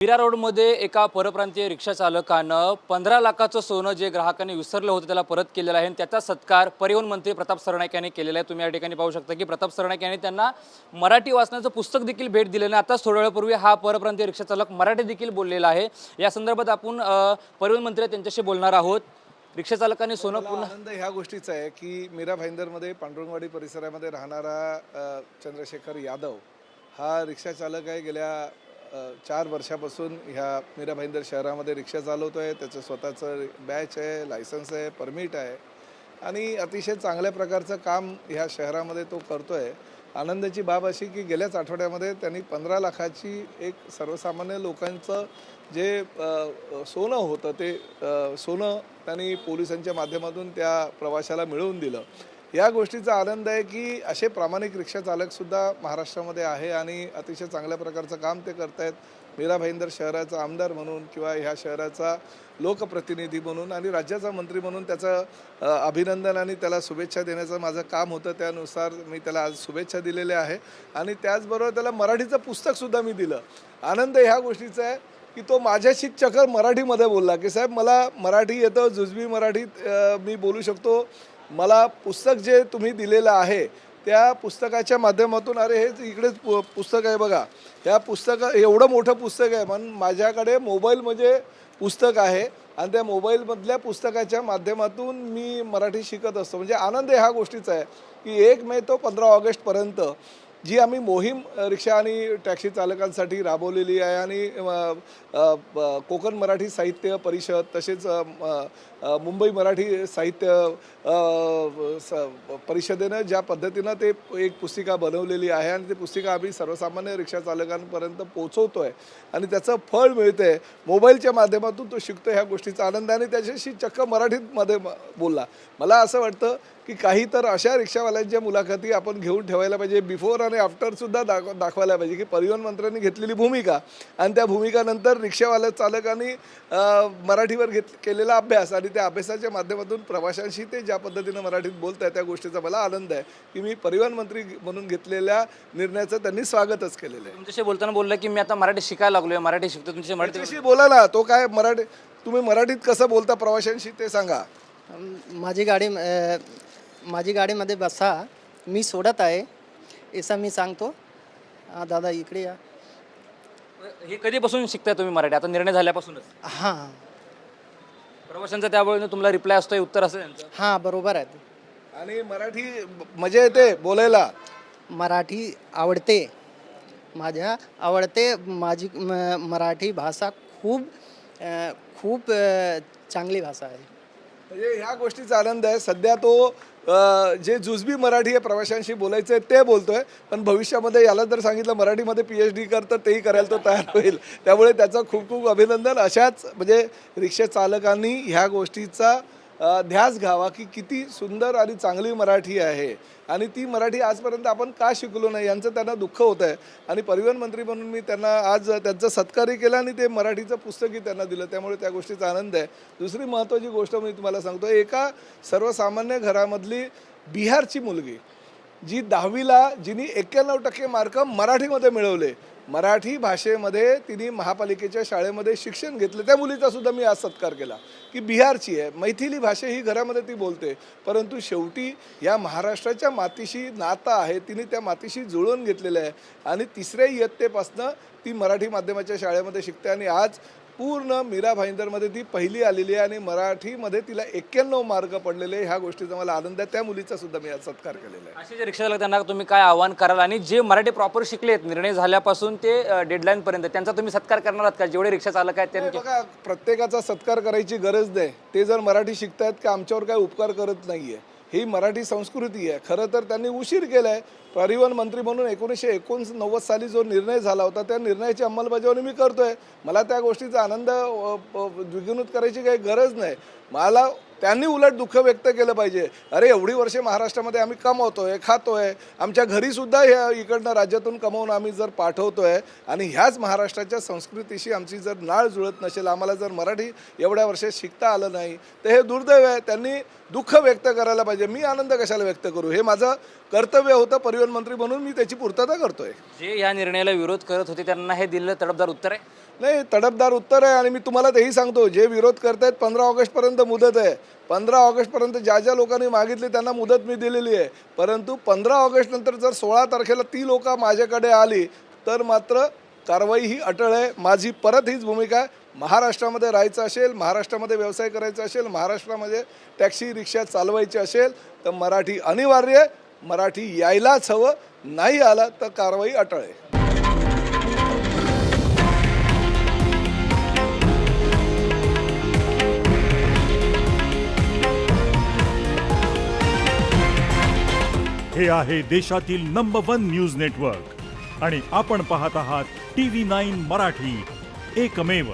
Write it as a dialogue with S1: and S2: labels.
S1: मीरा रोडमध्ये एका परप्रांतीय रिक्षा चालकानं 15 लाखाचं सोनं जे ग्राहकांनी विसरलं होतं त्याला परत केलेलं आहे आणि त्याचा सत्कार परिवहन मंत्री प्रताप सरनाईक यांनी केलेला आहे। तुम्ही या ठिकाणी पाहू शकता की प्रताप सरनाईक यांनी त्यांना मराठी वाचनाचं पुस्तक देखील भेट दिलेलं आहे। आताच थोड्या वेळापूर्वी हा परप्रांतीय रिक्षा चालक मराठी देखील बोललेला आहे। या संदर्भात आपण परिवहन मंत्री त्यांच्याशी बोलणार आहोत। रिक्षा चालकांनी सोनं पुन्हा
S2: आनंद ह्या गोष्टीचा आहे की मीरा भाईंदरमध्ये पांडुरंगवाडी परिसरामध्ये राहणारा चंद्रशेखर यादव हा रिक्षा चालक आहे। गेल्या 4 वर्षापासून ह्या मीरा भाईंदर शहरामध्ये रिक्षा चालवतोय। त्याचं स्वतःचं बॅच आहे, लायसन्स आहे, परमिट आहे आणि अतिशय चांगल्या प्रकारचं काम ह्या शहरामध्ये तो करतोय। आनंदाची बाब अशी की गेल्याच आठवड्यामध्ये त्यांनी 15 लाखाची एक सर्वसामान्य लोकांचं जे सोनं होतं ते सोनं त्यांनी पोलिसांच्या माध्यमातून त्या प्रवाशाला मिळवून दिलं। या गोष्टीचा आनंद आहे की असे प्रामाणिक रिक्षा चालकसुद्धा महाराष्ट्रामध्ये आहे आणि अतिशय चांगल्या प्रकारचं काम ते करत आहेत। मीरा भाईंदर शहराचा आमदार म्हणून किंवा ह्या शहराचा लोकप्रतिनिधी म्हणून आणि राज्याचा मंत्री म्हणून त्याचं अभिनंदन आणि त्याला शुभेच्छा देण्याचं माझं काम होतं। त्यानुसार मी त्याला आज शुभेच्छा दिलेल्या आहे आणि त्याचबरोबर त्याला मराठीचं पुस्तकसुद्धा मी दिलं। आनंद ह्या गोष्टीचा आहे की तो माझ्याशी चक्कर मराठीमध्ये बोलला की साहेब मला मराठी येतं, जुजबी मराठीत मी बोलू शकतो। मला पुस्तक जे तुम्ही दिलेलं आहे त्या पुस्तकाच्या माध्यमातून अरे हे इकडेच पुस्तक आहे बघा, त्या एवढं मोठं पुस्तक आहे म्हणून माझ्याकडे मोबाईल म्हणजे पुस्तक आहे आणि त्या मोबाईलमधल्या पुस्तकाच्या माध्यमातून मी मराठी शिकत असतो। म्हणजे आनंद ह्या गोष्टीचा आहे की 1 मे ते 15 ऑगस्टपर्यंत जी आम्ही मोहीम रिक्षा आणि टॅक्सी चालकांसाठी राबवलेली आहे आणि कोकण मराठी साहित्य परिषद तसेच मुंबई मराठी साहित्य परिषदेनं ज्या पद्धतीनं ते एक पुस्तिका बनवलेली आहे आणि ती पुस्तिका आम्ही सर्वसामान्य रिक्षा चालकांपर्यंत पोहोचवतो आहे आणि त्याचं फळ मिळतं आहे। मोबाईलच्या माध्यमातून तो शिकतो। ह्या गोष्टीचा आनंद आणि त्याच्याशी चक्क मराठीमध्ये बोलला। मला असं वाटतं की काही तर अशा रिक्षावाल्यांच्या मुलाखती आपण घेऊन ठेवायला पाहिजे, बिफोर आणि आफ्टरसुद्धा दाखवायला पाहिजे की परिवहन मंत्र्यांनी घेतलेली भूमिका आणि त्या भूमिकानंतर रिक्षावाल्या चालकांनी मराठीवर केलेला अभ्यास आणि त्या अभ्यासाच्या माध्यमातून प्रवाशांशी ते ज्या पद्धतीनं मराठीत बोलत आहे त्या गोष्टीचा मला आनंद आहे की मी परिवहन मंत्री म्हणून घेतलेल्या निर्णयाचं त्यांनी स्वागतच केलेलं आहे।
S1: तुमच्याशी बोलताना बोलला की मी आता मराठी शिकायला लागलोय, मराठी शिकतो। तुमची
S2: मराठीशी बोला ना, तो काय मराठी तुम्ही मराठीत कसं बोलता प्रवाशांशी ते सांगा।
S3: माझी गाडीमध्ये बसा, मी सोडत आहे असं मी सांगतो। दादा इकडे या।
S1: हे कधीपासून शिकताय तुम्ही मराठी? आता निर्णय झाल्यापासूनच?
S3: हां,
S1: प्रवाशांचा त्यावेळेस तुम्हाला रिप्लाय असतोय, उत्तर असतं त्यांचं?
S3: हां बरोबर आहे।
S2: आणि मराठी मजा येते बोलायला?
S3: मराठी आवडते, माझ्या आवडते। माझी मराठी भाषा खूप चांगली भाषा आहे।
S2: म्हणजे ह्या गोष्टीचा आनंद आहे। सध्या तो जे जुजबी मराठी आहे प्रवाशांशी बोलायचं आहे ते बोलतोय, पण भविष्यामध्ये याला जर सांगितलं मराठीमध्ये PhD कर तर तेही करायला तो तयार होईल। त्यामुळे त्याचं खूप खूप अभिनंदन। अशाच म्हणजे रिक्षा चालकांनी ह्या गोष्टीचा ध्यास घ्यावा की किती सुंदर आणि चांगली मराठी आहे आणि ती मराठी आजपर्यंत आपण का शिकलो नाही यांचं त्यांना दुःख होतं आहे आणि परिवहन मंत्री म्हणून मी त्यांना आज त्यांचा सत्कारही केला आणि ते मराठीचं पुस्तकही त्यांना दिलं। त्यामुळे त्या गोष्टीचा आनंद आहे। दुसरी महत्त्वाची गोष्ट मी तुम्हाला सांगतो, एका सर्वसामान्य घरामधली बिहारची मुलगी जी 10वीला जिने 91% मार्क मराठीमध्ये मिळवले, मराठी भाषेमध्ये तिने महापालिकेच्या शाळेमध्ये शिक्षण घेतलं, त्या मुलीचा सुद्धा मी आज सत्कार केला की बिहारची आहे, मैथिली भाषा ही घरामध्ये ती बोलते, परंतु शेवटी या महाराष्ट्राच्या मातीशी नातं आहे, तिने त्या मातीशी जुळवून घेतलेलं आहे आणि 3ऱ्या इयत्तेपासनं ती मराठी माध्यमाच्या शाळेमध्ये शिकते आणि आज पूर्ण मीरा भाईंदरमध्ये ती पहिली आलेली आहे आणि मराठीमध्ये तिला 91 मार्क पडलेले। ह्या गोष्टीचा मला आनंद आहे। त्या मुलीचा सुद्धा मी आज सत्कार केलेला आहे।
S1: असे जे रिक्षा चालक त्यांना तुम्ही काय आव्हान कराल आणि जे मराठी प्रॉपर शिकलेत निर्णय झाल्यापासून ते डेडलाईन पर्यंत त्यांचा तुम्ही सत्कार करणार आहात का? जेवढे रिक्षा चालक आहेत त्यांनी
S2: बघा, प्रत्येकाचा सत्कार करायची गरज नाही। ते जर मराठी शिकतायत की आमच्यावर काय उपकार करत नाहीये, ही मराठी संस्कृती आहे। खरं तर त्यांनी उशीर केला आहे। परिवहन मंत्री म्हणून 1989 साली जो निर्णय झाला होता त्या निर्णयाची अंमलबजावणी मी करतोय। मला त्या गोष्टीचा आनंद द्विगुणित करायची काही गरज नाही। मला त्यांनी उलट दुःख व्यक्त केलं पाहिजे, अरे एवढी वर्षे महाराष्ट्रामध्ये आम्ही कमवतोय, खातोय, आमच्या घरीसुद्धा ह्या इकडनं राज्यातून कमवून आम्ही जर पाठवतोय आणि ह्याच महाराष्ट्राच्या संस्कृतीशी आमची जर नाळ जुळत नसेल, आम्हाला जर मराठी एवढ्या वर्षात शिकता आलं नाही तर हे दुर्दैव आहे। त्यांनी दुःख व्यक्त करायला पाहिजे। मी आनंद कशाला व्यक्त करू? हे माझं कर्तव्य होतं परिवहन मंत्री म्हणून, मी त्याची पूर्तता करतोय।
S1: जे या निर्णयाला विरोध करत होते त्यांना हे दिलेलं तडफदार उत्तर आहे?
S2: नाही, तडफदार उत्तर आहे. आणि मी तुम्हाला तेही सांगतो, जे विरोध करतायत 15 ऑगस्टपर्यंत मुदत आहे. 15 ऑगस्टपर्यंत ज्या ज्या लोकांनी मागितली त्यांना मुदत मी दिलेली आहे. परंतु 15 ऑगस्ट नंतर जर 16 तारखेला ती लोक माझ्याकडे आली तर मात्र कारवाई ही अटळ आहे. माझी परत हीच भूमिका आहे. महाराष्ट्रामध्ये राहायचं असेल, महाराष्ट्रामध्ये व्यवसाय करायचा असेल, महाराष्ट्रामध्ये टॅक्सी रिक्षा चालवायची असेल तर मराठी अनिवार्य आहे. मराठी यायलाच हवं. नाही आला तर कारवाई अटळ आहे.
S4: हे आहे देशातील नंबर 1 न्यूज नेटवर्क आणि आपण पाहत आहात TV9 मराठी, एकमेव.